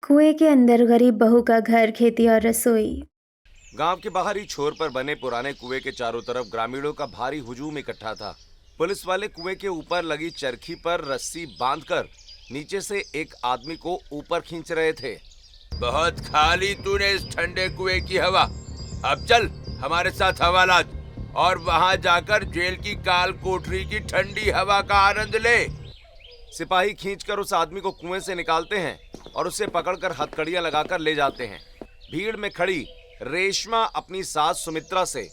कुएं के अंदर गरीब बहू का घर, खेती और रसोई। गांव के बाहरी छोर पर बने पुराने कुएं के चारों तरफ ग्रामीणों का भारी हुजूम इकट्ठा था। पुलिस वाले कुएं के ऊपर लगी चरखी पर रस्सी बांधकर नीचे से एक आदमी को ऊपर खींच रहे थे। बहुत खा ली तूने इस ठंडे कुएं की हवा। अब चल हमारे साथ हवालात और वहां जाकर जेल की काल कोठरी की ठंडी हवा का आनंद ले। सिपाही खींचकर उस आदमी को कुएं से निकालते हैं और उसे पकड़कर हथकड़ियां लगाकर ले जाते हैं। भीड़ में खड़ी रेशमा अपनी सास सुमित्रा से,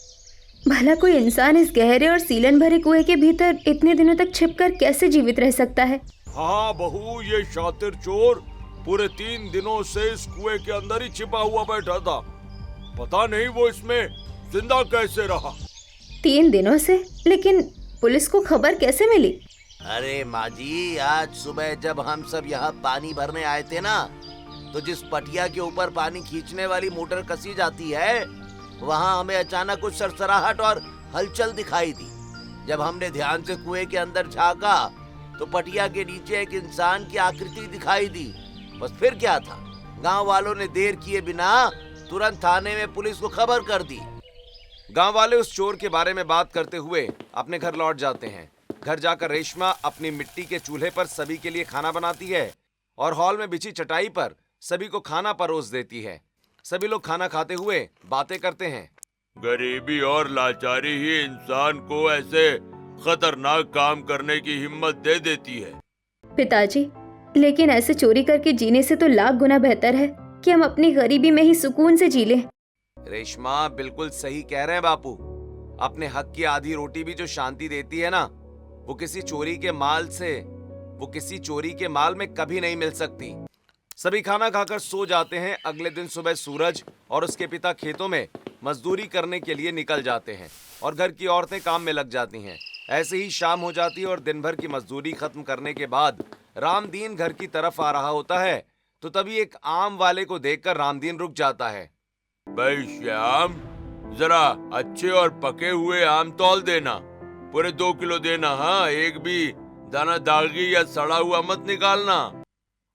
भला कोई इंसान इस गहरे और सीलन भरे कुएं के भीतर इतने दिनों तक छिपकर कैसे जीवित रह सकता है? हाँ बहू, ये शातिर चोर पूरे 3 दिनों से इस कुएं के अंदर ही छिपा हुआ बैठा था। पता नहीं वो इसमें जिंदा कैसे रहा। 3 दिनों से? लेकिन पुलिस को खबर कैसे मिली? अरे माँ जी, आज सुबह जब हम सब यहाँ पानी भरने आए थे ना, तो जिस पटिया के ऊपर पानी खींचने वाली मोटर कसी जाती है, वहाँ हमें अचानक कुछ सरसराहट और हलचल दिखाई दी। जब हमने ध्यान से कुएं के अंदर झांका तो पटिया के नीचे एक इंसान की आकृति दिखाई दी। बस फिर क्या था, गांव वालों ने देर किए बिना तुरंत थाने में पुलिस को खबर कर दी। गांव वाले उस चोर के बारे में बात करते हुए अपने घर लौट जाते हैं। घर जाकर रेशमा अपनी मिट्टी के चूल्हे पर सभी के लिए खाना बनाती है और हॉल में बिछी चटाई पर सभी को खाना परोस देती है। सभी लोग खाना खाते हुए बातें करते हैं। गरीबी और लाचारी ही इंसान को ऐसे खतरनाक काम करने की हिम्मत दे देती है। पिताजी, लेकिन ऐसे चोरी करके जीने से तो लाख गुना बेहतर है कि हम अपनी गरीबी में ही सुकून से जी लें। रेशमा बिल्कुल सही कह रहे हैं बापू। अपने हक की आधी रोटी भी जो शांति देती है ना, वो किसी चोरी के माल में कभी नहीं मिल सकती। सभी खाना खाकर सो जाते हैं। अगले दिन सुबह सूरज और उसके पिता खेतों में मजदूरी करने के लिए निकल जाते हैं और घर की औरतें काम में लग जाती हैं। ऐसे ही शाम हो जाती है और दिन भर की मजदूरी खत्म करने के बाद रामदीन घर की तरफ आ रहा होता है तो तभी एक आम वाले को देखकर रामदीन रुक जाता है। भाई श्याम, जरा अच्छे और पके हुए आम तौल देना। पूरे 2 किलो देना। हाँ, एक भी दाना दागी या सड़ा हुआ मत निकालना।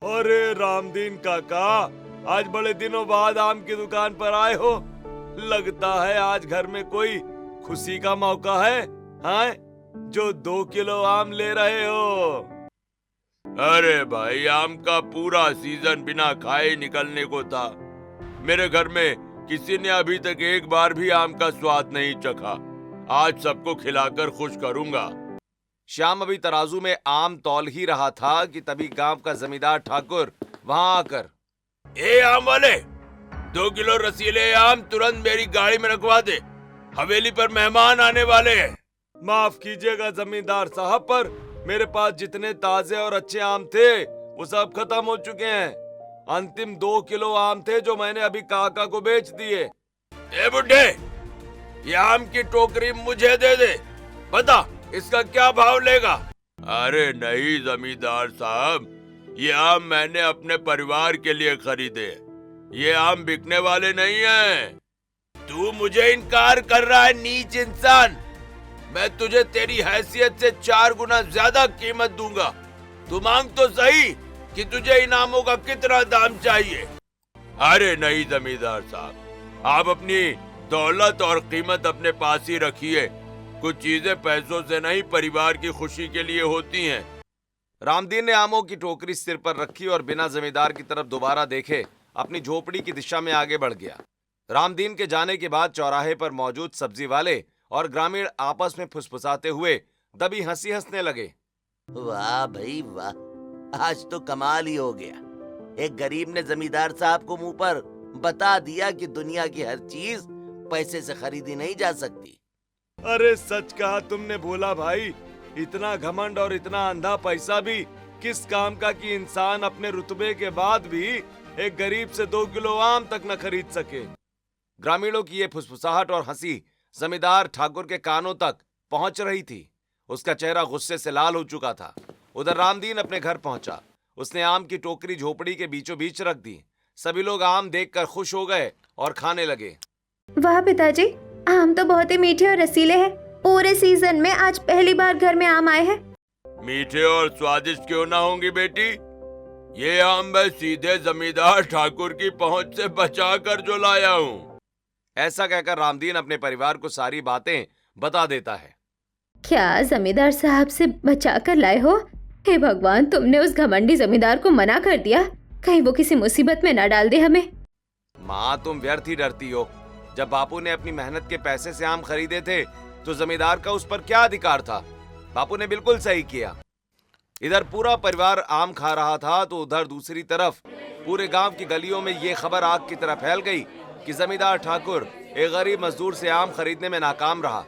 अरे रामदीन काका, आज बड़े दिनों बाद आम की दुकान पर आए हो। लगता है आज घर में कोई खुशी का मौका है, हाँ, जो 2 किलो आम ले रहे हो। अरे भाई, आम का पूरा सीजन बिना खाए निकलने को था। मेरे घर में किसी ने अभी तक एक बार भी आम का स्वाद नहीं चखा। आज सबको खिलाकर खुश करूंगा। श्याम अभी तराजू में आम तौल ही रहा था कि तभी गांव का जमींदार ठाकुर वहां आकर, ए आम वाले, 2 किलो रसीले आम तुरंत मेरी गाड़ी में रखवा दे। हवेली पर मेहमान आने वाले हैं। माफ कीजिएगा जमींदार साहब, पर मेरे पास जितने ताजे और अच्छे आम थे वो सब खत्म हो चुके हैं। अंतिम 2 किलो आम थे जो मैंने अभी काका को बेच दिए। ए बुड्ढे, ये आम की टोकरी मुझे दे दे। बता, इसका क्या भाव लेगा? अरे नहीं जमींदार साहब, ये आम मैंने अपने परिवार के लिए खरीदे। ये आम बिकने वाले नहीं हैं। तू मुझे इनकार कर रहा है, नीच इंसान। मैं तुझे तेरी हैसियत से 4 गुना ज्यादा कीमत दूंगा। तू मांग तो सही कि तुझे इन आमों का कितना दाम चाहिए। अरे नहीं जमींदार साहब, आप अपनी दौलत और कीमत अपने पास ही रखिए। कुछ चीजें पैसों से नहीं, परिवार की खुशी के लिए होती हैं। रामदीन ने आमों की टोकरी सिर पर रखी और बिना जमींदार की तरफ दोबारा देखे अपनी झोपड़ी की दिशा में आगे बढ़ गया। रामदीन के जाने के बाद चौराहे पर मौजूद सब्जी वाले और ग्रामीण आपस में फुसफुसाते हुए दबी हंसी हंसने लगे। वाह भाई वाह, आज तो कमाल ही हो गया। एक गरीब ने जमींदार साहब को मुंह पर बता दिया कि दुनिया की हर चीज पैसे से खरीदी नहीं जा सकती। अरे सच कहा तुमने भोला भाई। इतना घमंड और इतना अंधा पैसा भी किस काम का कि इंसान अपने रुतबे के बाद भी एक गरीब से 2 किलो आम तक न खरीद सके। ग्रामीणों की ये फुसफुसाहट और हंसी जमींदार ठाकुर के कानों तक पहुंच रही थी। उसका चेहरा गुस्से से लाल हो चुका था। उधर रामदीन अपने घर पहुंचा। उसने आम की टोकरी झोपड़ी के बीचों बीच रख दी। सभी लोग आम देखकर खुश हो गए और खाने लगे। वाह पिताजी, आम तो बहुत ही मीठे और रसीले हैं। पूरे सीजन में आज पहली बार घर में आम आए हैं। मीठे और स्वादिष्ट क्यों ना होंगी बेटी? ये आम मैं सीधे जमींदार ठाकुर की पहुंच से बचा कर जो लाया हूँ। ऐसा कहकर रामदीन अपने परिवार को सारी बातें बता देता है। क्या जमींदार साहब से बचा कर लाए हो? हे भगवान, तुमने उस घमंडी जमींदार को मना कर दिया, कहीं वो किसी मुसीबत में न डाल दे हमें। माँ, तुम व्यर्थ ही डरती हो। जब बापू ने अपनी मेहनत के पैसे से आम खरीदे थे तो जमींदार का उस पर क्या अधिकार था? बापू ने बिल्कुल सही किया। इधर पूरा परिवार आम खा रहा था तो उधर दूसरी तरफ पूरे गांव की गलियों में ये खबर आग की तरह फैल गई कि जमींदार ठाकुर एक गरीब मजदूर से आम खरीदने में नाकाम रहा।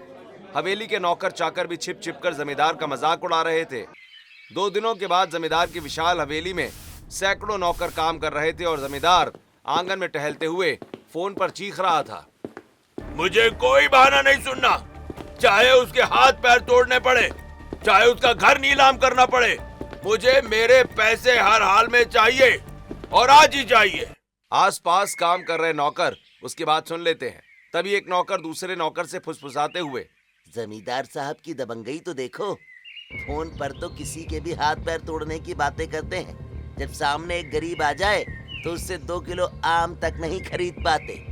हवेली के नौकर चाकर भी छिप छिप कर जमींदार का मजाक उड़ा रहे थे। 2 दिनों के बाद जमींदार की विशाल हवेली में सैकड़ों नौकर काम कर रहे थे और जमींदार आंगन में टहलते हुए फोन पर चीख रहा था। मुझे कोई बहाना नहीं सुनना, चाहे उसके हाथ पैर तोड़ने पड़े, चाहे उसका घर नीलाम करना पड़े, मुझे मेरे पैसे हर हाल में चाहिए और आज ही चाहिए। आसपास काम कर रहे नौकर उसकी बात सुन लेते हैं। तभी एक नौकर दूसरे नौकर से फुसफुसाते हुए, जमींदार साहब की दबंगई तो देखो, फोन पर तो किसी के भी हाथ पैर तोड़ने की बातें करते हैं, जब सामने एक गरीब आ जाए तो उससे 2 किलो आम तक नहीं खरीद पाते।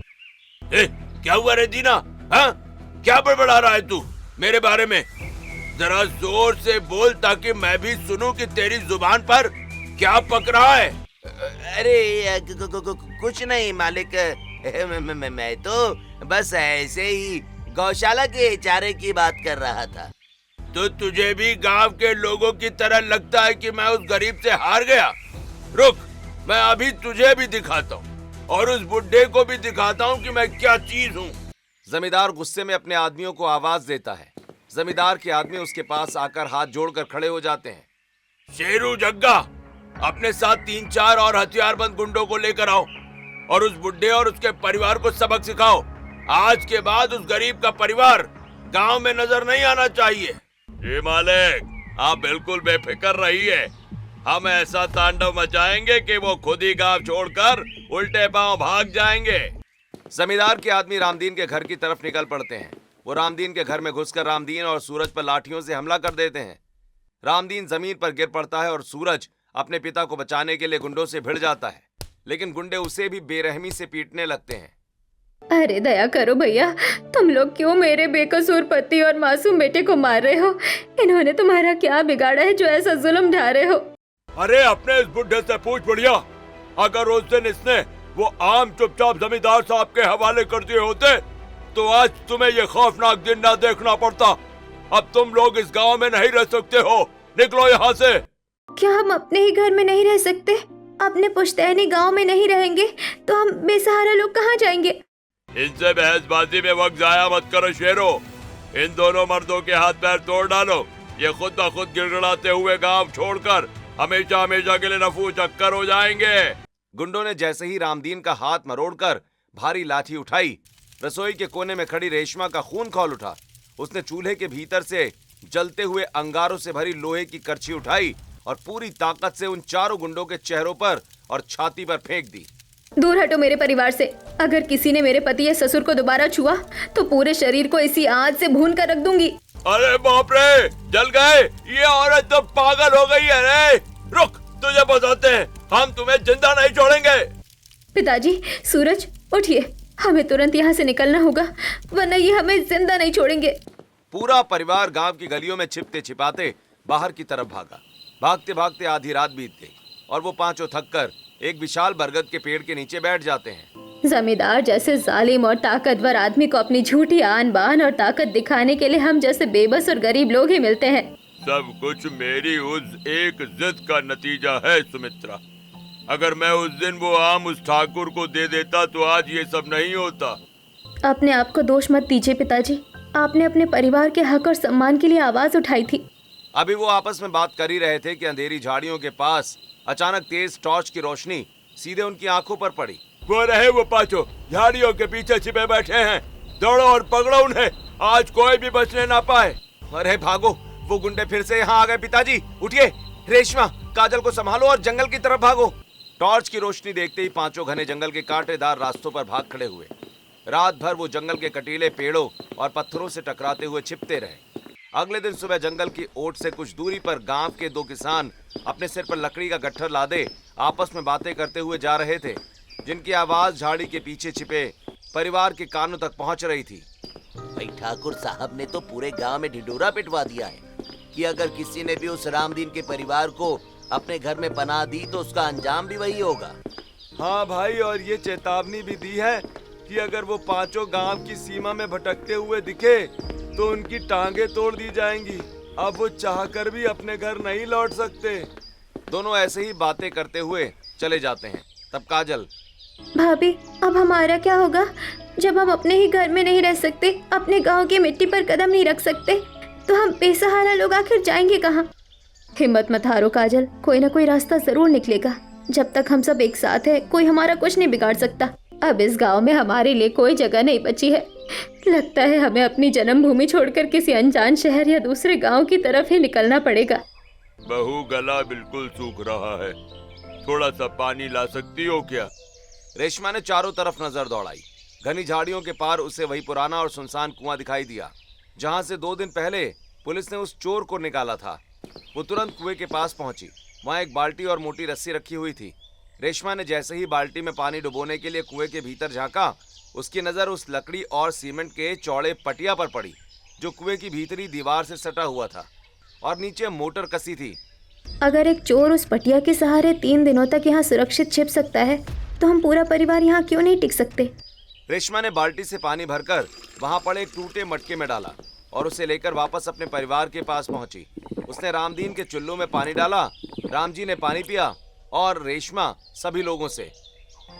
क्या हुआ रे दीना? हाँ, क्या बड़बड़ा रहा है तू मेरे बारे में? जरा जोर से बोल ताकि मैं भी सुनूं कि तेरी जुबान पर क्या पक रहा है। अरे कुछ नहीं मालिक, मैं तो बस ऐसे ही गौशाला के चारे की बात कर रहा था। तो तुझे भी गांव के लोगों की तरह लगता है कि मैं उस गरीब से हार गया? रुक, मैं अभी तुझे भी दिखाता हूँ और उस बुड्ढे को भी दिखाता हूँ कि मैं क्या चीज हूँ। जमींदार गुस्से में अपने आदमियों को आवाज देता है। जमींदार के आदमी उसके पास आकर हाथ जोड़कर खड़े हो जाते हैं। शेरू जग्गा, अपने साथ 3-4 और हथियारबंद गुंडों को लेकर आओ और उस बुड्ढे और उसके परिवार को सबक सिखाओ। आज के बाद उस गरीब का परिवार गांव में नजर नहीं आना चाहिए। जी मालिक, आप बिल्कुल बेफिक्र रहिए, हम ऐसा तांडव मचाएंगे कि वो खुद ही गांव छोड़कर उल्टे पांव भाग जाएंगे। जमींदार के आदमी रामदीन के घर की तरफ निकल पड़ते हैं। वो रामदीन के घर में घुसकर रामदीन और सूरज पर लाठियों से हमला कर देते हैं। रामदीन जमीन पर गिर पड़ता है और सूरज अपने पिता को बचाने के लिए गुंडों से भिड़ जाता है, लेकिन गुंडे उसे भी बेरहमी से पीटने लगते हैं। अरे दया करो भैया, तुम लोग क्यों मेरे बेकसूर पति और मासूम बेटे को मार रहे हो? इन्होंने तुम्हारा क्या बिगाड़ा है जो ऐसा जुल्म ढा रहे हो? अरे अपने इस बुड्ढे से पूछ बढ़िया, अगर उस दिन इसने वो आम चुपचाप जमींदार साहब के हवाले कर दिए होते तो आज तुम्हें ये खौफनाक दिन ना देखना पड़ता। अब तुम लोग इस गांव में नहीं रह सकते हो, निकलो यहाँ से। क्या हम अपने ही घर में नहीं रह सकते? अपने पुश्तैनी गांव में नहीं रहेंगे तो हम बेसहारा लोग कहाँ जाएंगे? इनसे बहसबाजी में वक्त जाया मत करो शेरो। इन दोनों मर्दों के हाथ पैर तोड़ डालो। ये खुद ब खुद गिड़गिड़ाते हुए गांव छोड़कर हमेशा हमेशा के लिए नफू चक्कर हो जाएंगे। गुंडों ने जैसे ही रामदीन का हाथ मरोड़कर भारी लाठी उठाई, रसोई के कोने में खड़ी रेशमा का खून खौल उठा। उसने चूल्हे के भीतर से जलते हुए अंगारों से भरी लोहे की करछी उठाई और पूरी ताकत से उन चारों गुंडों के चेहरों पर और छाती पर फेंक दी। दूर हटो मेरे परिवार से। अगर किसी ने मेरे पति या ससुर को दोबारा छुआ तो पूरे शरीर को इसी आग से भून कर रख दूंगी। अरे बाप रे, जल गए, ये औरत तो पागल हो गई है रे। रुक, तुझे बताते हैं, हम तुम्हें जिंदा नहीं छोड़ेंगे। पिताजी, सूरज उठिए, हमें तुरंत यहाँ से निकलना होगा वरना ये हमें जिंदा नहीं छोड़ेंगे। पूरा परिवार गांव की गलियों में छिपते छिपाते बाहर की तरफ भागा। भागते भागते आधी रात बीत गई और वो पांचों थककर एक विशाल बरगद के पेड़ के नीचे बैठ जाते हैं। जमींदार जैसे जालिम और ताकतवर आदमी को अपनी झूठी आन बान और ताकत दिखाने के लिए हम जैसे बेबस और गरीब लोग ही मिलते हैं। सब कुछ मेरी उस एक जिद का नतीजा है सुमित्रा। अगर मैं उस दिन वो आम उस ठाकुर को दे देता तो आज ये सब नहीं होता। अपने आप को दोष मत दीजिए पिताजी, आपने अपने परिवार के हक और सम्मान के लिए आवाज उठाई थी। अभी वो आपस में बात कर ही रहे थे कि अंधेरी झाड़ियों के पास अचानक तेज टॉर्च की रोशनी सीधे उनकी आंखों पर पड़ी। वो रहे वो पांचों झाड़ियों के पीछे छिपे बैठे हैं, दौड़ो और पकड़ो उन्हें, आज कोई भी बचने ना पाए। अरे भागो, वो गुंडे फिर से यहाँ आ गए। पिताजी उठिए, रेशमा काजल को संभालो और जंगल की तरफ भागो। टॉर्च की रोशनी देखते ही पांचों घने जंगल के कांटेदार रास्तों पर भाग खड़े हुए। रात भर वो जंगल के कटीले पेड़ों और पत्थरों से टकराते हुए छिपते रहे। अगले दिन सुबह जंगल की ओट से कुछ दूरी पर गांव के दो किसान अपने सिर पर लकड़ी का गट्ठर लादे आपस में बातें करते हुए जा रहे थे, जिनकी आवाज झाड़ी के पीछे छिपे परिवार के कानों तक पहुंच रही थी। भाई ठाकुर साहब ने तो पूरे गांव में ढिंढोरा पिटवा दिया है कि अगर किसी ने भी उस रामदीन के परिवार को अपने घर में पनाह दी तो उसका अंजाम भी वही होगा। हाँ भाई, और ये चेतावनी भी दी है कि अगर वो पांचों गांव की सीमा में भटकते हुए दिखे तो उनकी टांगे तोड़ दी जाएंगी। अब वो चाहकर भी अपने घर नहीं लौट सकते। दोनों ऐसे ही बातें करते हुए चले जाते हैं। तब काजल, भाभी अब हमारा क्या होगा? जब हम अपने ही घर में नहीं रह सकते, अपने गांव की मिट्टी पर कदम नहीं रख सकते, तो हम बेसहारा लोग आखिर जाएंगे कहाँ? हिम्मत मत हारो काजल, कोई ना कोई रास्ता जरूर निकलेगा। जब तक हम सब एक साथ हैं, कोई हमारा कुछ नहीं बिगाड़ सकता। अब इस गांव में हमारे लिए कोई जगह नहीं बची है। लगता है हमें अपनी जन्मभूमि छोड़कर किसी अनजान शहर या दूसरे गांव की तरफ ही निकलना पड़ेगा। बहू, गला बिल्कुल सूख रहा है, थोड़ा सा पानी ला सकती हो क्या? रेशमा ने चारों तरफ नजर दौड़ाई। घनी झाड़ियों के पार उसे वही पुराना और सुनसान कुआं दिखाई दिया जहां से 2 दिन पहले पुलिस ने उस चोर को निकाला था। वो तुरंत कुएं के पास पहुंची। वहां एक बाल्टी और मोटी रस्सी रखी हुई थी। रेशमा ने जैसे ही बाल्टी में पानी डुबोने के लिए कुएं के भीतर झांका, उसकी नजर उस लकड़ी और सीमेंट के चौड़े पटिया पर पड़ी जो कुएं की भीतरी दीवार से सटा हुआ था और नीचे मोटर कसी थी। अगर एक चोर उस पटिया के सहारे 3 दिनों तक यहाँ सुरक्षित छिप सकता है, तो हम पूरा परिवार यहाँ क्यों नहीं टिक सकते? रेशमा ने बाल्टी से पानी भरकर वहां पड़े एक टूटे मटके में डाला और उसे लेकर वापस अपने परिवार के पास पहुंची। उसने रामदीन के चुल्लू में पानी डाला। रामजी ने पानी पिया और रेशमा सभी लोगों से,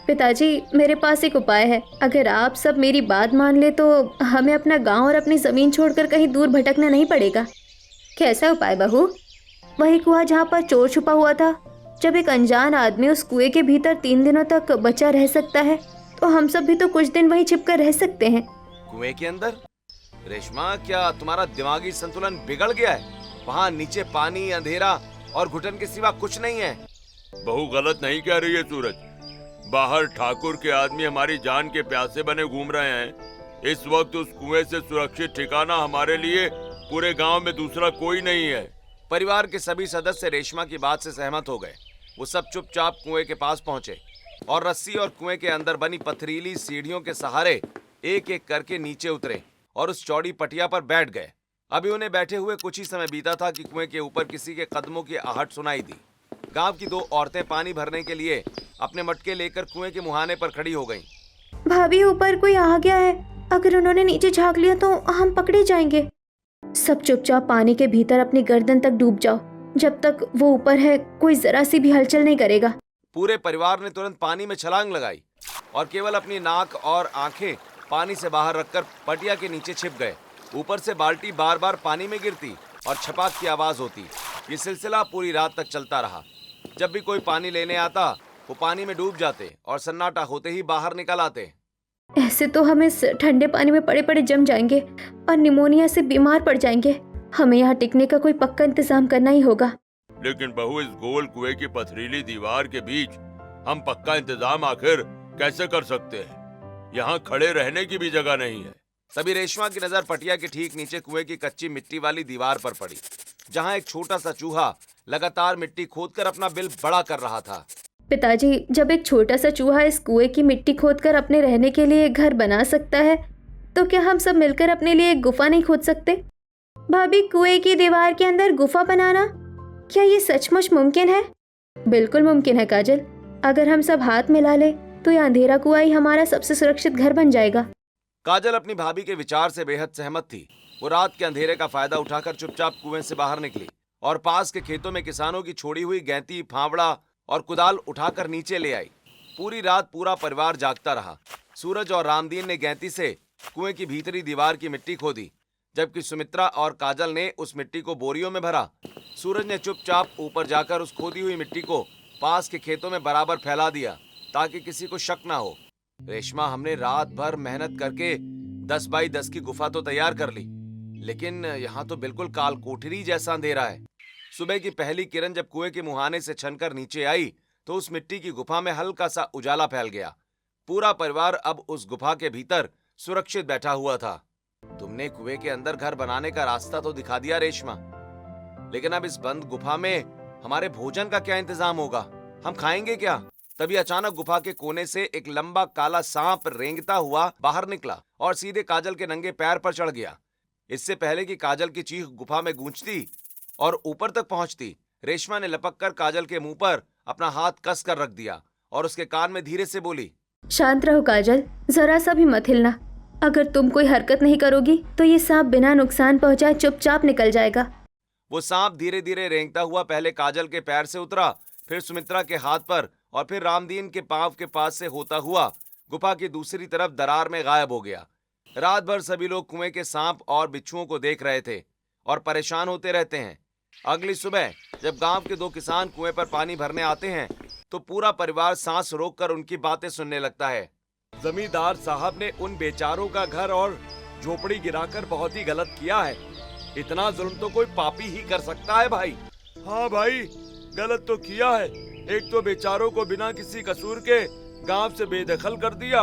पिताजी मेरे पास एक उपाय है। अगर आप सब मेरी बात मान ले तो हमें अपना गांव और अपनी ज़मीन छोड़कर कहीं दूर भटकना नहीं पड़ेगा। कैसा उपाय बहू? वही कुआं जहाँ पर चोर छुपा हुआ था। जब एक अनजान आदमी उस कुएं के भीतर 3 दिनों तक बचा रह सकता है, तो हम सब भी तो कुछ दिन वहीं छिपकर रह सकते हैं। कुएं के अंदर? रेशमा, क्या तुम्हारा दिमागी संतुलन बिगड़ गया है? वहां नीचे पानी, अंधेरा और घुटन के सिवा कुछ नहीं है। बहू गलत नहीं कह रही है सूरज। बाहर ठाकुर के आदमी हमारी जान के प्यासे बने घूम रहे हैं। इस वक्त उस कुएं से सुरक्षित ठिकाना हमारे लिए पूरे गांव में दूसरा कोई नहीं है। परिवार के सभी सदस्य रेशमा की बात से सहमत हो गए। वो सब चुपचाप कुएं के पास पहुंचे और रस्सी और कुएं के अंदर बनी पथरीली सीढ़ियों के सहारे एक एक करके नीचे उतरे और उस चौड़ी पटिया पर बैठ गए। अभी उन्हें बैठे हुए कुछ ही समय बीता था कि कुएं के ऊपर किसी के कदमों की आहट सुनाई दी। गांव की 2 औरतें पानी भरने के लिए अपने मटके लेकर कुएं के मुहाने पर खड़ी हो गईं। भाभी ऊपर कोई आ गया है। अगर उन्होंने नीचे झांक लिया तो हम पकड़े जाएंगे। सब चुपचाप पानी के भीतर अपनी गर्दन तक डूब जाओ। जब तक वो ऊपर है, कोई जरा सी भी हलचल नहीं करेगा। पूरे परिवार ने तुरंत पानी में छलांग लगाई और केवल अपनी नाक और आंखें पानी से बाहर रखकर पटिया के नीचे छिप गए। ऊपर से बाल्टी बार बार पानी में गिरती और छपाक की आवाज होती। ये सिलसिला पूरी रात तक चलता रहा। जब भी कोई पानी लेने आता, वो पानी में डूब जाते और सन्नाटा होते ही बाहर निकल आते। ऐसे तो हम इस ठंडे पानी में पड़े पड़े जम जाएंगे और निमोनिया से बीमार पड़ जाएंगे। हमें यहाँ टिकने का कोई पक्का इंतजाम करना ही होगा। लेकिन बहू, इस गोल कुएं की पथरीली दीवार के बीच हम पक्का इंतजाम आखिर कैसे कर सकते हैं? यहाँ खड़े रहने की भी जगह नहीं है। तभी रेशमा की नजर पटिया के ठीक नीचे कुएं की कच्ची मिट्टी वाली दीवार पर पड़ी, जहाँ एक छोटा सा चूहा लगातार मिट्टी खोदकर अपना बिल बड़ा कर रहा था। पिताजी, जब एक छोटा सा चूहा इस कुएं की मिट्टी खोदकर अपने रहने के लिए घर बना सकता है, तो क्या हम सब मिलकर अपने लिए एक गुफा नहीं खोद सकते? भाभी, कुएं की दीवार के अंदर गुफा बनाना, क्या ये सचमुच मुमकिन है? बिल्कुल मुमकिन है काजल। अगर हम सब हाथ मिला ले तो ये अंधेरा कुआं ही हमारा सबसे सुरक्षित घर बन जाएगा। काजल अपनी भाभी के विचार से बेहद सहमत थी। वो रात के अंधेरे का फायदा उठाकर चुपचाप कुएं से बाहर निकली और पास के खेतों में किसानों की छोड़ी हुई गैंती, फावड़ा और कुदाल उठाकर नीचे ले आई। पूरी रात पूरा परिवार जागता रहा। सूरज और रामदीन ने गैंती से कुएं की भीतरी दीवार की मिट्टी खोदी, जबकि सुमित्रा और काजल ने उस मिट्टी को बोरियों में भरा। सूरज ने चुपचाप ऊपर जाकर उस खोदी हुई मिट्टी को पास के खेतों में बराबर फैला दिया ताकि किसी को शक ना हो। रेशमा, हमने रात भर मेहनत करके 10 बाई 10 की गुफा तो तैयार कर ली, लेकिन यहाँ तो बिल्कुल काल कोठरी जैसा अंधेरा है। सुबह की पहली किरण जब कुएं के मुहाने से छनकर नीचे आई तो उस मिट्टी की गुफा में हल्का सा उजाला फैल गया। पूरा परिवार अब उस गुफा के भीतर सुरक्षित बैठा हुआ था। तुमने कुएं के अंदर घर बनाने का रास्ता तो दिखा दिया रेशमा, लेकिन अब इस बंद गुफा में हमारे भोजन का क्या इंतजाम होगा? हम खाएंगे क्या? तभी अचानक गुफा के कोने से एक लंबा काला सांप रेंगता हुआ बाहर निकला और सीधे काजल के नंगे पैर पर चढ़ गया। इससे पहले कि काजल की चीख गुफा में गूंजती और ऊपर तक पहुंचती, रेशमा ने लपक कर काजल के मुंह पर अपना हाथ कस कर रख दिया और उसके कान में धीरे से बोली, शांत रहो काजल, जरा सा भी मत हिलना। अगर तुम कोई हरकत नहीं करोगी तो ये सांप बिना नुकसान पहुंचाए चुपचाप निकल जाएगा। वो सांप धीरे धीरे रेंगता हुआ पहले काजल के पैर से उतरा, फिर सुमित्रा के हाथ पर और फिर रामदीन के पांव के पास से होता हुआ गुफा की दूसरी तरफ दरार में गायब हो गया। रात भर सभी लोग कुएं के सांप और बिच्छुओं को देख रहे थे और परेशान होते रहते हैं। अगली सुबह जब गांव के दो किसान कुएं पर पानी भरने आते हैं तो पूरा परिवार सांस रोककर उनकी बातें सुनने लगता है। जमींदार साहब ने उन बेचारों का घर और झोपड़ी गिराकर बहुत ही गलत किया है। इतना जुल्म तो कोई पापी ही कर सकता है भाई। हाँ भाई, गलत तो किया है। एक तो बेचारों को बिना किसी कसूर के गांव से बेदखल कर दिया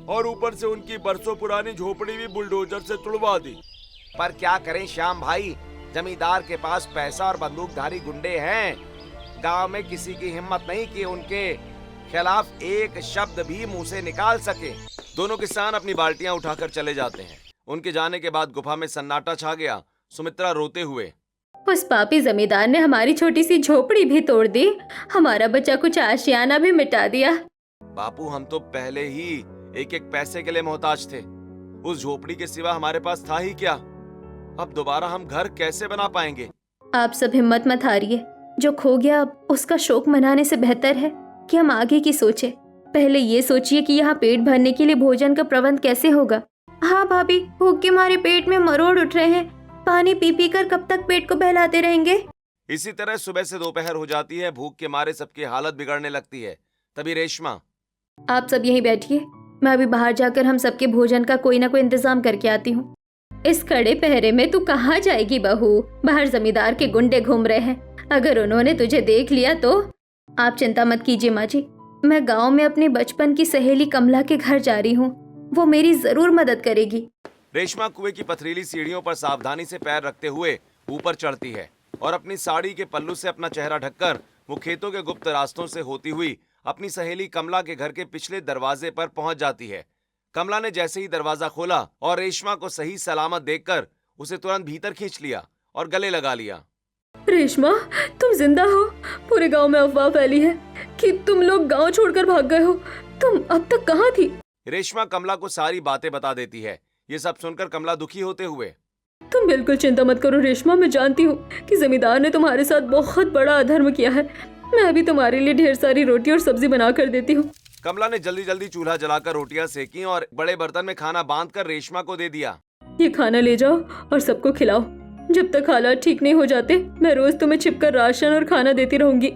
और ऊपर से उनकी बरसों पुरानी झोपड़ी भी बुलडोजर से तुड़वा दी। पर क्या करें श्याम भाई, जमींदार के पास पैसा और बंदूकधारी गुंडे हैं। गांव में किसी की हिम्मत नहीं कि उनके खिलाफ एक शब्द भी मुंह से निकाल सके। दोनों किसान अपनी बाल्टियां उठाकर चले जाते हैं। उनके जाने के बाद गुफा में सन्नाटा छा गया। सुमित्रा रोते हुए, उस पापी जमींदार ने हमारी छोटी सी झोपड़ी भी तोड़ दी, हमारा बचा कुछ आशियाना भी मिटा दिया। बापू, हम तो पहले ही एक एक पैसे के लिए मोहताज थे। उस झोपड़ी के सिवा हमारे पास था ही क्या? अब दोबारा हम घर कैसे बना पाएंगे? आप सब हिम्मत मत हारिए। जो खो गया अब उसका शोक मनाने से बेहतर है कि हम आगे की सोचे। पहले ये सोचिए कि यहाँ पेट भरने के लिए भोजन का प्रबंध कैसे होगा। हाँ भाभी, भूख के मारे पेट में मरोड़ उठ रहे हैं। पानी पी पी कर कब तक पेट को बहलाते रहेंगे? इसी तरह सुबह से दोपहर हो जाती है। भूख के मारे सबकी हालत बिगड़ने लगती है। तभी रेशमा, आप सब यहीं बैठिए, मैं अभी बाहर जाकर हम सबके भोजन का कोई ना कोई इंतजाम करके आती हूँ। इस कड़े पहरे में तू कहाँ जाएगी बहू? बाहर जमींदार के गुंडे घूम रहे हैं, अगर उन्होंने तुझे देख लिया तो। आप चिंता मत कीजिए माँ जी, मैं गांव में अपने बचपन की सहेली कमला के घर जा रही हूँ, वो मेरी जरूर मदद करेगी। रेशमा कुएं की पथरीली सीढ़ियों पर सावधानी से पैर रखते हुए ऊपर चढ़ती है और अपनी साड़ी के पल्लू से अपना चेहरा ढककर वो खेतों के गुप्त रास्तों से होती हुई अपनी सहेली कमला के घर के पिछले दरवाजे पर पहुंच जाती है। कमला ने जैसे ही दरवाजा खोला और रेशमा को सही सलामत देखकर उसे तुरंत भीतर खींच लिया और गले लगा लिया। रेशमा, तुम जिंदा हो? पूरे गांव में अफवाह फैली है कि तुम लोग गांव छोड़कर भाग गए हो। तुम अब तक कहाँ थी? रेशमा कमला को सारी बातें बता देती है। ये सब सुनकर कमला दुखी होते हुए, तुम बिल्कुल चिंता मत करो रेशमा, मैं जानती हूँ कि जमींदार ने तुम्हारे साथ बहुत बड़ा अधर्म किया है। मैं अभी तुम्हारे लिए ढेर सारी रोटी और सब्जी बना कर देती हूँ। कमला ने जल्दी जल्दी चूल्हा जलाकर रोटियां सेकी और बड़े बर्तन में खाना बांधकर रेशमा को दे दिया। ये खाना ले जाओ और सबको खिलाओ। जब तक हालात ठीक नहीं हो जाते मैं रोज तुम्हें छिपकर राशन और खाना देती रहूंगी।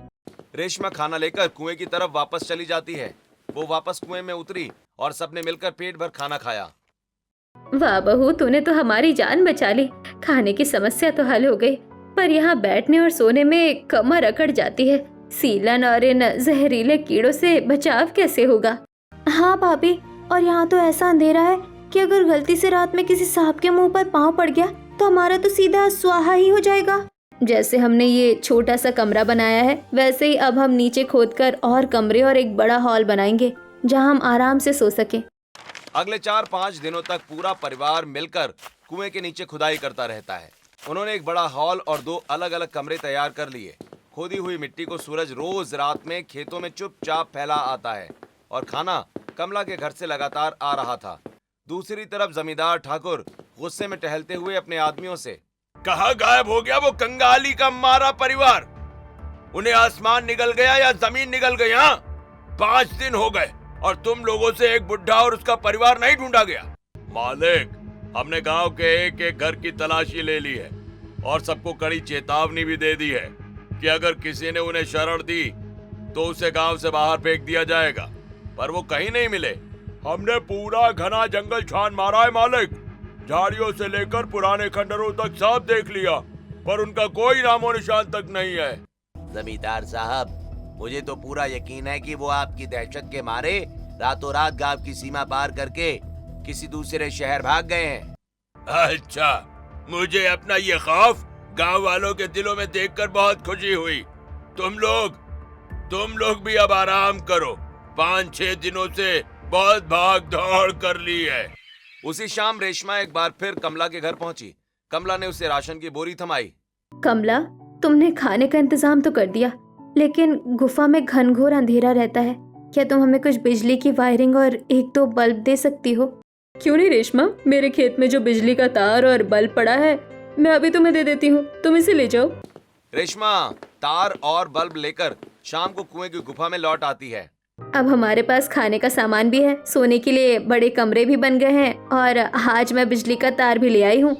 रेशमा खाना लेकर कुएं की तरफ वापस चली जाती है। वो वापस कुएं में उतरी और सबने मिलकर पेट भर खाना खाया। वाह बहू, तूने तो हमारी जान बचा ली। खाने की समस्या तो हल हो गई, पर यहाँ बैठने और सोने में कमर अकड़ जाती है। सीलन और इन जहरीले कीड़ों से बचाव कैसे होगा? हाँ भाभी, और यहाँ तो ऐसा अंधेरा है कि अगर गलती से रात में किसी सांप के मुंह पर पाँव पड़ गया तो हमारा तो सीधा स्वाहा ही हो जाएगा। जैसे हमने ये छोटा सा कमरा बनाया है, वैसे ही अब हम नीचे खोदकर और कमरे और एक बड़ा हॉल बनाएंगे जहाँ हम आराम से सो सके। अगले 4-5 दिनों तक पूरा परिवार मिलकर कुएं के नीचे खुदाई करता रहता है। उन्होंने एक बड़ा हॉल और 2 अलग अलग कमरे तैयार कर लिए। खोदी हुई मिट्टी को सूरज रोज रात में खेतों में चुपचाप फैला आता है और खाना कमला के घर से लगातार आ रहा था। दूसरी तरफ जमींदार ठाकुर गुस्से में टहलते हुए अपने आदमियों से, कहाँ गायब हो गया वो कंगाली का मारा परिवार? उन्हें आसमान निगल गया या जमीन निगल गई? हाँ, 5 दिन हो गए और तुम लोगों से एक बुढ़ा और उसका परिवार नहीं ढूंढा गया। मालिक, हमने गांव के एक एक घर की तलाशी ले ली है और सबको कड़ी चेतावनी भी दे दी है कि अगर किसी ने उन्हें शरण दी तो उसे गांव से बाहर फेंक दिया जाएगा, पर वो कहीं नहीं मिले। हमने पूरा घना जंगल छान मारा है मालिक, झाड़ियों से लेकर पुराने खंडरों तक सब देख लिया, पर उनका कोई नामो निशान तक नहीं है। जमींदार साहब, मुझे तो पूरा यकीन है कि वो आपकी दहशत के मारे रातों रात गांव की सीमा पार करके किसी दूसरे शहर भाग गए हैं। अच्छा, मुझे अपना ये खौफ गांव वालों के दिलों में देखकर बहुत खुशी हुई। तुम लोग भी अब आराम करो। 5-6 दिनों से बहुत भाग दौड़ कर ली है। उसी शाम रेशमा एक बार फिर कमला के घर पहुंची। कमला ने उसे राशन की बोरी थमाई। कमला, तुमने खाने का इंतजाम तो कर दिया, लेकिन गुफा में घनघोर अंधेरा रहता है। क्या तुम हमें कुछ बिजली की वायरिंग और 1-2 बल्ब दे सकती हो? क्यों नहीं रेशमा, मेरे खेत में जो बिजली का तार और बल्ब पड़ा है, मैं अभी तुम्हें दे देती हूँ, तुम इसे ले जाओ। रेशमा तार और बल्ब लेकर शाम को कुएं की गुफा में लौट आती है। अब हमारे पास खाने का सामान भी है, सोने के लिए बड़े कमरे भी बन गए हैं, और आज मैं बिजली का तार भी ले आई हूँ।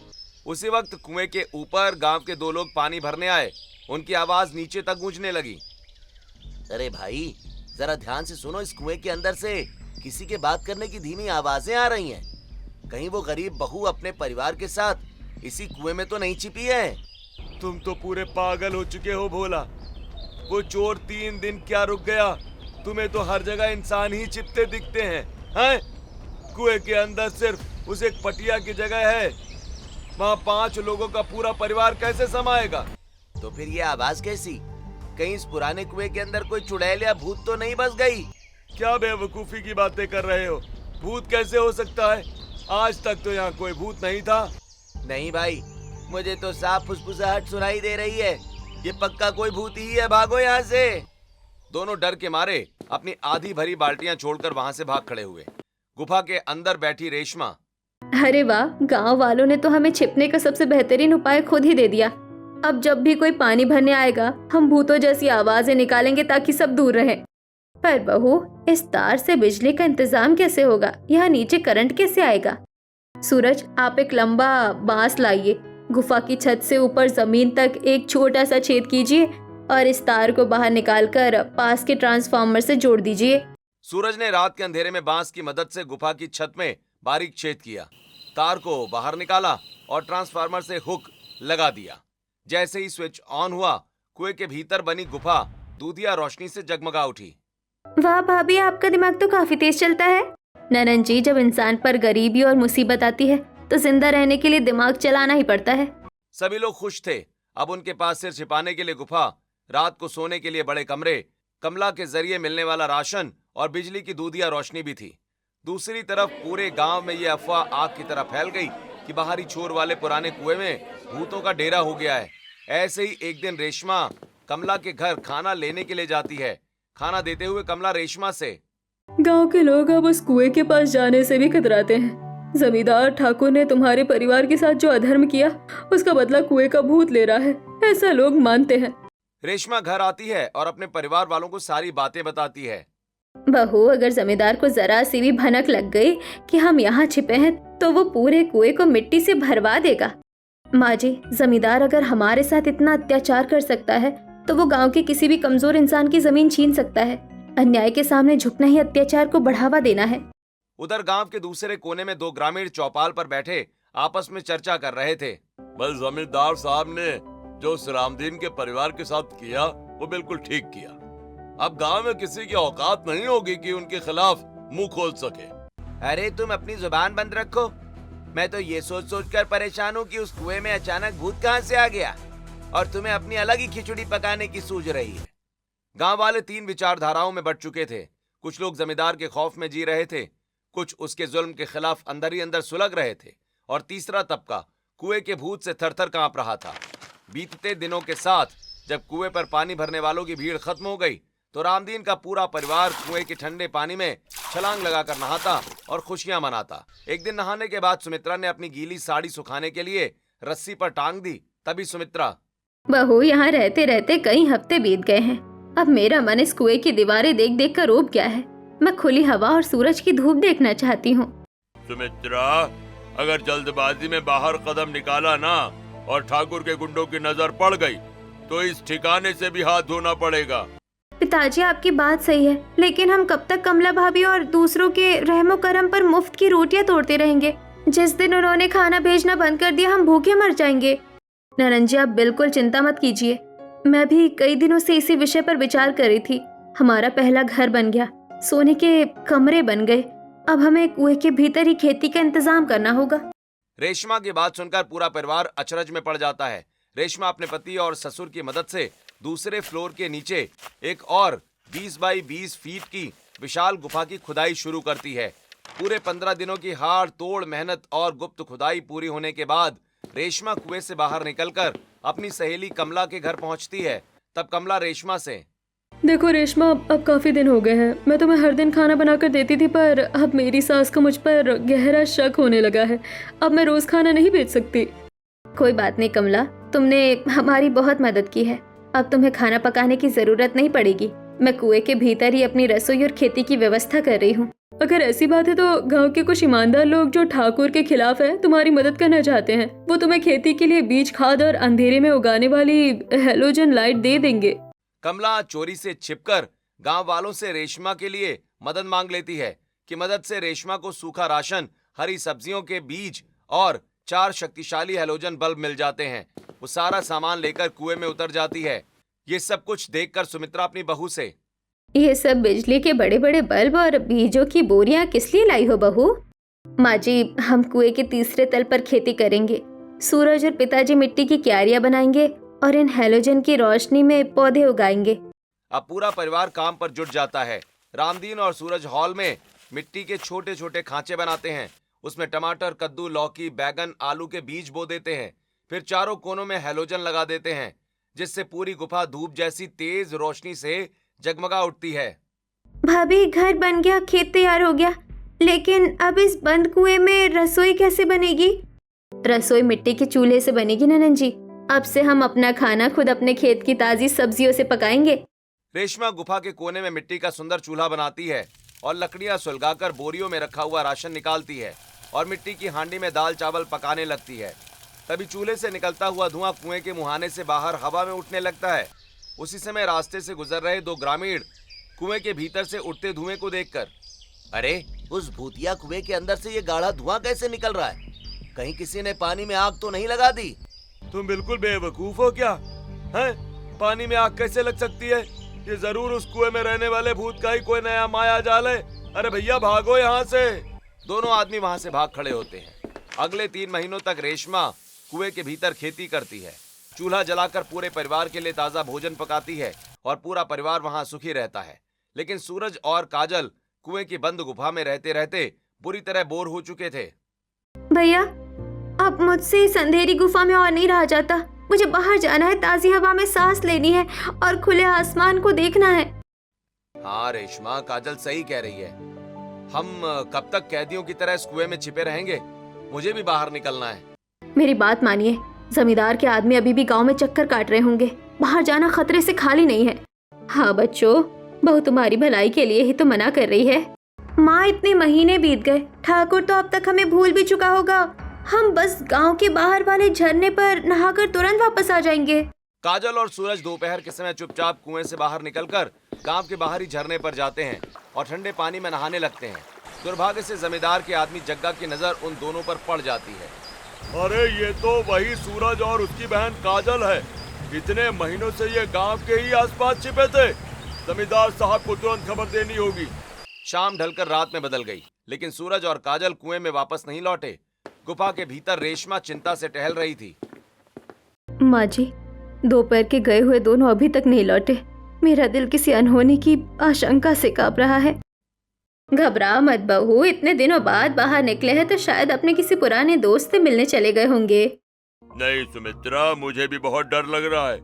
उसी वक्त कुएं के ऊपर गांव के 2 लोग पानी भरने आए। उनकी आवाज नीचे तक गूंजने लगी। अरे भाई, जरा ध्यान से सुनो। इस कुएं के अंदर से किसी के बात करने की धीमी आवाजें आ रही हैं। कहीं वो गरीब बहू अपने परिवार के साथ इसी कुएं में तो नहीं छिपी है? तुम तो पूरे पागल हो चुके हो भोला। वो चोर 3 दिन क्या रुक गया? तुम्हें तो हर जगह इंसान ही छिपते दिखते हैं। कुएं के अंदर सिर्फ उस एक पटिया की जगह है। वहाँ 5 लोगों का पूरा परिवार कैसे समाएगा? तो फिर ये आवाज कैसी? कहीं इस पुराने कुएं के अंदर कोई चुड़ैल या भूत तो नहीं बस गई? क्या बेवकूफी की बातें कर रहे हो? भूत कैसे हो सकता है? आज तक तो यहाँ कोई भूत नहीं था। नहीं भाई, मुझे तो साफ फुसफुसाहट सुनाई दे रही है। ये पक्का कोई भूत ही है। भागो यहाँ से। दोनों डर के मारे अपनी आधी भरी बाल्टियां छोड़कर वहां से भाग खड़े हुए। गुफा के अंदर बैठी रेशमा। अरे वाह, गांव वालों ने तो हमें छिपने का सबसे बेहतरीन उपाय खुद ही दे दिया। अब जब भी कोई पानी भरने आएगा, हम भूतों जैसी आवाजें निकालेंगे ताकि सब दूर रहें। पर बहू, इस तार से बिजली का इंतजाम कैसे होगा? यहाँ नीचे करंट कैसे आएगा? सूरज, आप एक लंबा बांस लाइए, गुफा की छत से ऊपर जमीन तक एक छोटा सा छेद कीजिए और इस तार को बाहर निकालकर पास के ट्रांसफार्मर से जोड़ दीजिए। सूरज ने रात के अंधेरे में बांस की मदद से गुफा की छत में बारीक छेद किया, तार को बाहर निकाला और ट्रांसफार्मर से हुक लगा दिया। जैसे ही स्विच ऑन हुआ, कुएं के भीतर बनी गुफा दूधिया रोशनी से जगमगा उठी। वाह भाभी, आपका दिमाग तो काफी तेज चलता है। ननन जी, जब इंसान पर गरीबी और मुसीबत आती है तो जिंदा रहने के लिए दिमाग चलाना ही पड़ता है। सभी लोग खुश थे। अब उनके पास सिर छिपाने के लिए गुफा, रात को सोने के लिए बड़े कमरे, कमला के जरिए मिलने वाला राशन और बिजली की दूधिया रोशनी भी थी। दूसरी तरफ पूरे गांव में ये अफवाह आग की तरह फैल गई कि बाहरी छोर वाले पुराने कुएं में भूतों का डेरा हो गया है। ऐसे ही एक दिन रेशमा कमला के घर खाना लेने के लिए जाती है। खाना देते हुए कमला रेशमा से, गांव के लोग अब उस कुएं के पास जाने से भी कतराते हैं। जमींदार ठाकुर ने तुम्हारे परिवार के साथ जो अधर्म किया, उसका बदला कुएं का भूत ले रहा है, ऐसा लोग मानते हैं। रेशमा घर आती है और अपने परिवार वालों को सारी बातें बताती है। बहू, अगर जमींदार को जरा सी भी भनक लग गई कि हम यहाँ छिपे हैं, तो वो पूरे कुएं को मिट्टी से भरवा देगा। माँ जी, जमींदार अगर हमारे साथ इतना अत्याचार कर सकता है, तो वो गांव के किसी भी कमजोर इंसान की जमीन छीन सकता है। अन्याय के सामने झुकना ही अत्याचार को बढ़ावा देना है। उधर गांव के दूसरे कोने में 2 ग्रामीण चौपाल पर बैठे आपस में चर्चा कर रहे थे। बस जमींदार साहब ने जो सलामदीन के परिवार के साथ किया, वो बिल्कुल ठीक किया। अब गांव में किसी की औकात नहीं होगी कि उनके खिलाफ मुंह खोल सके। अरे तुम अपनी जुबान बंद रखो। मैं तो ये सोच सोच कर परेशान हूँ कि उस कुएं में अचानक भूत कहाँ से आ गया, और तुम्हें अपनी अलग ही खिचड़ी पकाने की सूझ रही है। गांव वाले 3 विचारधाराओं में बट चुके थे। कुछ लोग जमींदार के खौफ में जी रहे थे, कुछ उसके जुल्म के खिलाफ अंदर ही अंदर सुलग रहे थे, और तीसरा तबका कुएं के भूत से थरथर कांप रहा था। बीतते दिनों के साथ जब कुएं पर पानी भरने वालों की भीड़ खत्म हो गई, तो रामदीन का पूरा परिवार कुएं के ठंडे पानी में छलांग लगाकर नहाता और खुशियां मनाता। एक दिन नहाने के बाद सुमित्रा ने अपनी गीली साड़ी सुखाने के लिए रस्सी पर टांग दी। तभी सुमित्रा, बहू, यहाँ रहते रहते कई हफ्ते बीत गए हैं। अब मेरा मन इस कुएं की दीवारें देख देख कर ऊब गया है। मैं खुली हवा और सूरज की धूप देखना चाहती हूँ। सुमित्रा, अगर जल्दबाजी में बाहर कदम निकाला ना और ठाकुर के गुंडों की नजर पड़ गई, तो इस ठिकाने से भी हाथ धोना पड़ेगा। पिताजी, आपकी बात सही है, लेकिन हम कब तक कमला भाभी और दूसरों के रहमो करम पर मुफ्त की रोटियां तोड़ते रहेंगे? जिस दिन उन्होंने खाना भेजना बंद कर दिया, हम भूखे मर जाएंगे। ननन जी, आप बिल्कुल चिंता मत कीजिए। मैं भी कई दिनों से इसी विषय पर विचार कर रही थी। हमारा पहला घर बन गया, सोने के कमरे बन गए। अब हमें कुएं के भीतर ही खेती का इंतजाम करना होगा। रेशमा की बात सुनकर पूरा परिवार अचरज में पड़ जाता है। रेशमा अपने पति और ससुर की मदद से दूसरे फ्लोर के नीचे एक और 20 बाई 20 फीट की विशाल गुफा की खुदाई शुरू करती है। पूरे 15 दिनों की हाड़ तोड़ मेहनत और गुप्त खुदाई पूरी होने के बाद रेशमा कुएं से बाहर निकलकर अपनी सहेली कमला के घर पहुंचती है। तब कमला रेशमा से, देखो रेशमा, अब काफ़ी दिन हो गए हैं। मैं तुम्हें हर दिन खाना बनाकर देती थी, पर अब मेरी सास को मुझ पर गहरा शक होने लगा है। अब मैं रोज़ खाना नहीं बेच सकती। कोई बात नहीं कमला, तुमने हमारी बहुत मदद की है। अब तुम्हें खाना पकाने की ज़रूरत नहीं पड़ेगी। मैं कुएं के भीतर ही अपनी रसोई और खेती की व्यवस्था कर रही हूँ। अगर ऐसी बात है तो गांव के कुछ ईमानदार लोग जो ठाकुर के खिलाफ हैं, तुम्हारी मदद करना चाहते हैं। वो तुम्हें खेती के लिए बीज, खाद और अंधेरे में उगाने वाली हेलोजन लाइट दे देंगे। कमला चोरी से छिपकर गांव वालों से रेशमा के लिए मदद मांग लेती है कि मदद से रेशमा को सूखा राशन, हरी सब्जियों के बीज और 4 शक्तिशाली हेलोजन बल्ब मिल जाते हैं। वो सारा सामान लेकर कुएं में उतर जाती है। ये सब कुछ देखकर सुमित्रा अपनी बहू से, ये सब बिजली के बड़े बड़े बल्ब और बीजों की बोरियां किस लिए लाई हो बहू? माँ जी, हम कुएं के तीसरे तल पर खेती करेंगे। सूरज और पिताजी मिट्टी की क्यारियां बनाएंगे और इन हेलोजन की रोशनी में पौधे उगाएंगे। अब पूरा परिवार काम पर जुट जाता है। रामदीन और सूरज हॉल में मिट्टी के छोटे छोटे खांचे बनाते हैं। उसमें टमाटर, कद्दू, लौकी, बैगन, आलू के बीज बो देते हैं। फिर चारों कोनों में हेलोजन लगा देते हैं, जिससे पूरी गुफा धूप जैसी तेज रोशनी से जगमगा उठती है। भाभी, घर बन गया, खेत तैयार हो गया, लेकिन अब इस बंद कुएं में रसोई कैसे बनेगी? रसोई मिट्टी के चूल्हे से बनेगी ननन जी। अब से हम अपना खाना खुद अपने खेत की ताजी सब्जियों से पकाएंगे। रेशमा गुफा के कोने में मिट्टी का सुंदर चूल्हा बनाती है और लकड़ियां सुलगाकर बोरियों में रखा हुआ राशन निकालती है और मिट्टी की हांडी में दाल चावल पकाने लगती है। तभी चूल्हे से निकलता हुआ धुआं कुएं के मुहाने से बाहर हवा में उठने लगता है। उसी समय रास्ते से गुजर रहे 2 ग्रामीण कुएं के भीतर से उठते धुएं को देखकर, अरे, उस भूतिया कुएं के अंदर से ये गाढ़ा धुआं कैसे निकल रहा है? कहीं किसी ने पानी में आग तो नहीं लगा दी? तुम बिल्कुल बेवकूफ हो क्या? हैं? पानी में आग कैसे लग सकती है? ये जरूर उस कुएं में रहने वाले भूत का ही कोई नया माया जाल है। अरे भैया, भागो यहाँ से। दोनों आदमी वहां से भाग खड़े होते हैं। अगले 3 महीनों तक रेशमा कुएं के भीतर खेती करती है। चूल्हा जलाकर पूरे परिवार के लिए ताजा भोजन पकाती है और पूरा परिवार वहां सुखी रहता है। लेकिन सूरज और काजल कुएं की बंद गुफा में रहते रहते बुरी तरह बोर हो चुके थे। भैया, अब मुझसे इस अंधेरी गुफा में और नहीं रहा जाता। मुझे बाहर जाना है, ताजी हवा में सांस लेनी है और खुले आसमान को देखना है। हाँ रेशमा, काजल सही कह रही है। हम कब तक कैदियों की तरह इस कुएं में छिपे रहेंगे? मुझे भी बाहर निकलना है। मेरी बात मानिए, जमींदार के आदमी अभी भी गांव में चक्कर काट रहे होंगे। बाहर जाना खतरे से खाली नहीं है। हाँ बच्चों, बहू तुम्हारी भलाई के लिए ही तो मना कर रही है। माँ, इतने महीने बीत गए, ठाकुर तो अब तक हमें भूल भी चुका होगा। हम बस गांव के बाहर वाले झरने पर नहाकर तुरंत वापस आ जाएंगे। काजल और सूरज दोपहर के समय चुपचाप कुएं से बाहर निकलकर गांव के बाहरी झरने पर जाते हैं और ठंडे पानी में नहाने लगते हैं। दुर्भाग्य से जमींदार के आदमी जग्गा की नजर उन दोनों पर पड़ जाती है। अरे, ये तो वही सूरज और उसकी बहन काजल है। इतने महीनों से ये गांव के ही आसपास छिपे थे। जमींदार साहब को तुरंत खबर देनी होगी। शाम ढलकर रात में बदल गई, लेकिन सूरज और काजल कुएं में वापस नहीं लौटे। गुफा के भीतर रेशमा चिंता से टहल रही थी। माँ जी, दोपहर के गए हुए दोनों अभी तक नहीं लौटे। मेरा दिल किसी अनहोनी की आशंका से कांप रहा है। घबरा मत बहू, इतने दिनों बाद बाहर निकले हैं तो शायद अपने किसी पुराने दोस्त से मिलने चले गए होंगे। नहीं सुमित्रा, मुझे भी बहुत डर लग रहा है।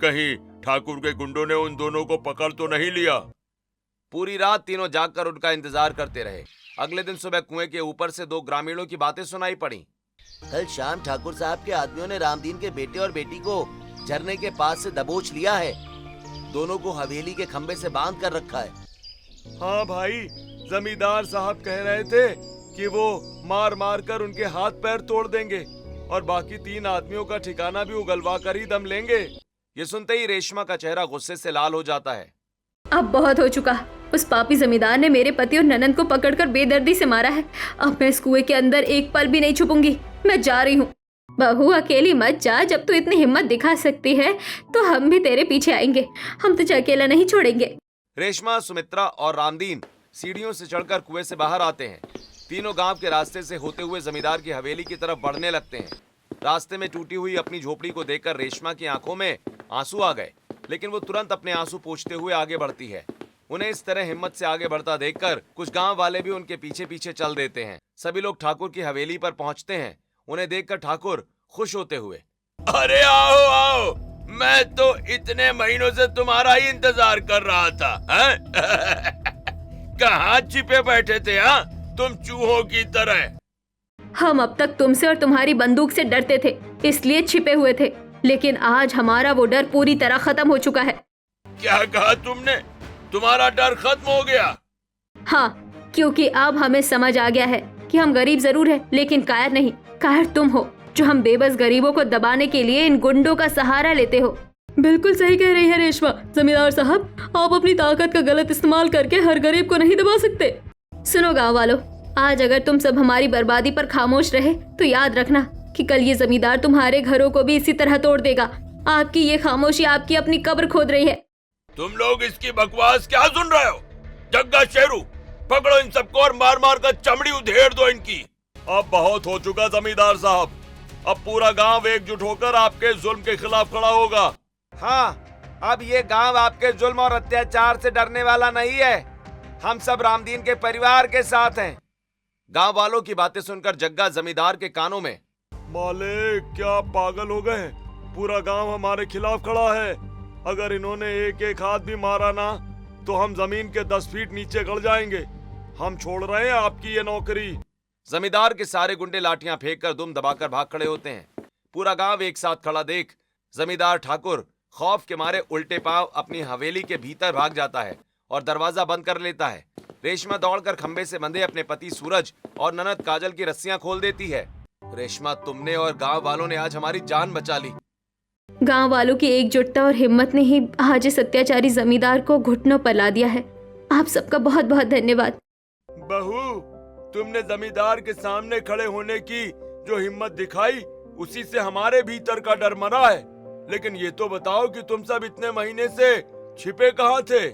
कहीं ठाकुर के गुंडों ने उन दोनों को पकड़ तो नहीं लिया। पूरी रात तीनों जागकर उनका इंतजार करते रहे। अगले दिन सुबह कुएं के ऊपर से 2 ग्रामीणों की बातें सुनाई पड़ी। कल शाम ठाकुर साहब के आदमियों ने रामदीन के बेटे और बेटी को झरने के पास से दबोच लिया है। दोनों को हवेली के खंबे से बांध कर रखा है। हाँ भाई, जमींदार साहब कह रहे थे कि वो मार मार कर उनके हाथ पैर तोड़ देंगे और बाकी 3 आदमियों का ठिकाना भी उगलवा कर ही दम लेंगे। ये सुनते ही रेशमा का चेहरा गुस्से से लाल हो जाता है। अब बहुत हो चुका। उस पापी जमींदार ने मेरे पति और ननंद को पकड़कर बेदर्दी से मारा है। अब मैं इस कुएं के अंदर एक पल भी नहीं छुपूंगी। मैं जा रही हूँ। बहू, अकेली मत जा। जब तू इतनी हिम्मत दिखा सकती है तो हम भी तेरे पीछे आएंगे। हम तुझे अकेला नहीं छोड़ेंगे। रेशमा, सुमित्रा और रामदीन सीढ़ियों से चढ़कर कुएं से बाहर आते हैं। तीनों गांव के रास्ते से होते हुए जमींदार की हवेली की तरफ बढ़ने लगते हैं। रास्ते में टूटी हुई अपनी झोपड़ी को देखकर रेशमा की आंखों में आंसू आ गए, लेकिन वो तुरंत अपने आंसू पोंछते हुए आगे बढ़ती है। उन्हें इस तरह हिम्मत से आगे बढ़ता देखकर कुछ गांव वाले भी उनके पीछे पीछे चल देते हैं। सभी लोग ठाकुर की हवेली पर पहुंचते हैं। उन्हें देखकर ठाकुर खुश होते हुए, अरे आओ आओ, मैं तो इतने महीनों से तुम्हारा ही इंतजार कर रहा था। कहाँ छिपे बैठे थे हाँ तुम चूहों की तरह? हम अब तक तुमसे और तुम्हारी बंदूक से डरते थे, इसलिए छिपे हुए थे, लेकिन आज हमारा वो डर पूरी तरह खत्म हो चुका है। क्या कहा तुमने? तुम्हारा डर खत्म हो गया? हाँ, क्योंकि अब हमें समझ आ गया है कि हम गरीब जरूर हैं, लेकिन कायर नहीं। कायर तुम हो, जो हम बेबस गरीबों को दबाने के लिए इन गुंडों का सहारा लेते हो। बिल्कुल सही कह रही है रेशमा। जमींदार साहब, आप अपनी ताकत का गलत इस्तेमाल करके हर गरीब को नहीं दबा सकते। सुनो गाँव वालों, आज अगर तुम सब हमारी बर्बादी पर खामोश रहे तो याद रखना कि कल ये जमींदार तुम्हारे घरों को भी इसी तरह तोड़ देगा। आपकी ये खामोशी आपकी अपनी कब्र खोद रही है। तुम लोग इसकी बकवास क्या सुन रहे हो? जग्गा शेरू, पकड़ो इन सबको और मार मार कर चमड़ी उधेड़ दो इनकी। अब बहुत हो चुका जमींदार साहब। अब पूरा गांव एकजुट होकर आपके जुल्म के खिलाफ खड़ा होगा। हाँ, अब ये गांव आपके जुल्म और अत्याचार से डरने वाला नहीं है। हम सब रामदीन के परिवार के साथ हैं। गांव वालों की बातें सुनकर जग्गा जमींदार के कानों में, मालिक क्या आप पागल हो गए? पूरा गांव हमारे खिलाफ खड़ा है। अगर इन्होंने एक एक हाथ भी मारा ना तो हम जमीन के 10 फीट नीचे गड़ जाएंगे। हम छोड़ रहे हैं आपकी ये नौकरी। जमींदार के सारे गुंडे लाठियां फेंककर दुम दबाकर भाग खड़े होते हैं। पूरा गांव एक साथ खड़ा देख जमींदार ठाकुर खौफ के मारे उल्टे पांव अपनी हवेली के भीतर भाग जाता है और दरवाजा बंद कर लेता है। रेशमा दौड़कर खंबे से बंधे अपने पति सूरज और ननद काजल की रस्सियां खोल देती है। रेशमा, तुमने और गांव वालों ने आज हमारी जान बचा ली। गांव वालों की एकजुटता और हिम्मत ने ही आज इस अत्याचारी जमींदार को घुटनों पर ला दिया है। आप सबका बहुत बहुत धन्यवाद। बहू, तुमने जमींदार के सामने खड़े होने की जो हिम्मत दिखाई, उसी से हमारे भीतर का डर मरा है। लेकिन ये तो बताओ कि तुम सब इतने महीने से छिपे कहाँ थे?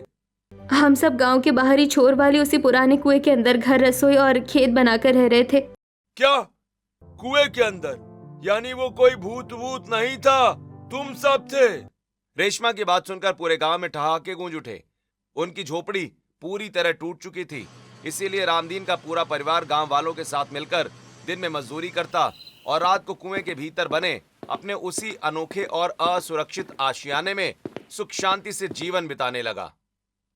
हम सब गांव के बाहरी छोर वाले उसी पुराने कुएं के अंदर घर, रसोई और खेत बनाकर रह रहे थे। क्या कुएं के अंदर? यानी वो कोई भूत वूत नहीं था, तुम सब थे? रेशमा की बात सुनकर पूरे गांव में ठहाके गूंज उठे। उनकी झोपड़ी पूरी तरह टूट चुकी थी, इसीलिए रामदीन का पूरा परिवार गांव वालों के साथ मिलकर दिन में मजदूरी करता और रात को कुएं के भीतर बने अपने उसी अनोखे और असुरक्षित आशियाने में सुख शांति से जीवन बिताने लगा।